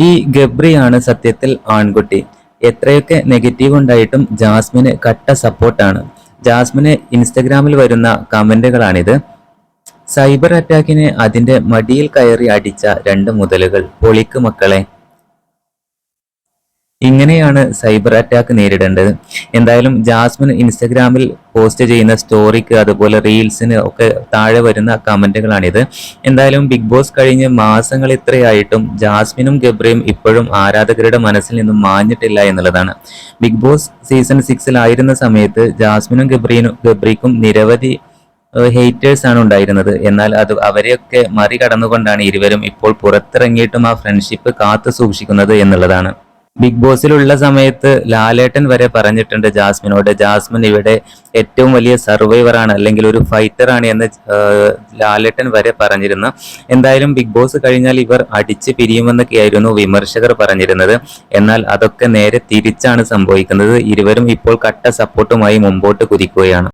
ഈ ഗബ്രിയാണ് സത്യത്തിൽ ആൺകുട്ടി. എത്രയൊക്കെ നെഗറ്റീവ് ഉണ്ടായിട്ടും ജാസ്മിന് കട്ട സപ്പോർട്ടാണ്. ജാസ്മിന് ഇൻസ്റ്റഗ്രാമിൽ വരുന്ന കമന്റുകളാണിത്. സൈബർ അറ്റാക്കിന് അതിന്റെ മടിയിൽ കയറി അടിച്ച രണ്ട് മുതലുകൾ പൊളിക്ക് മക്കളെ. ഇങ്ങനെയാണ് സൈബർ അറ്റാക്ക് നേരിടേണ്ടത്. എന്തായാലും ജാസ്മിൻ ഇൻസ്റ്റഗ്രാമിൽ പോസ്റ്റ് ചെയ്യുന്ന സ്റ്റോറിക്ക് അതുപോലെ റീൽസിന് ഒക്കെ താഴെ വരുന്ന കമന്റുകളാണിത്. എന്തായാലും ബിഗ് ബോസ് കഴിഞ്ഞ് മാസങ്ങൾ ഇത്രയായിട്ടും ജാസ്മിനും ഗബ്രിയും ഇപ്പോഴും ആരാധകരുടെ മനസ്സിൽ നിന്നും മാഞ്ഞിട്ടില്ല എന്നുള്ളതാണ്. ബിഗ് ബോസ് സീസൺ 6 സമയത്ത് ജാസ്മിനും ഗബ്രിക്കും നിരവധി ഹെയ്റ്റേഴ്സ് ആണ് ഉണ്ടായിരുന്നത്. എന്നാൽ അത് അവരെയൊക്കെ മറികടന്നുകൊണ്ടാണ് ഇരുവരും ഇപ്പോൾ പുറത്തിറങ്ങിയിട്ടും ആ ഫ്രണ്ട്ഷിപ്പ് കാത്തു സൂക്ഷിക്കുന്നത് എന്നുള്ളതാണ്. ബിഗ് ബോസിലുള്ള സമയത്ത് ലാലേട്ടൻ വരെ പറഞ്ഞിട്ടുണ്ട് ജാസ്മിനോട്, ജാസ്മിൻ ഇവിടെ ഏറ്റവും വലിയ സർവൈവർ ആണ് അല്ലെങ്കിൽ ഒരു ഫൈറ്റർ ആണ് എന്ന് ലാലേട്ടൻ വരെ പറഞ്ഞിരുന്നു. എന്തായാലും ബിഗ് ബോസ് കഴിഞ്ഞാൽ ഇവർ അടിച്ച് പിരിയുമെന്നൊക്കെയായിരുന്നു വിമർശകർ പറഞ്ഞിരുന്നത്. എന്നാൽ അതൊക്കെ നേരെ തിരിച്ചാണ് സംഭവിക്കുന്നത്. ഇരുവരും ഇപ്പോൾ കട്ട സപ്പോർട്ടുമായി മുമ്പോട്ട് കുതിക്കുകയാണ്.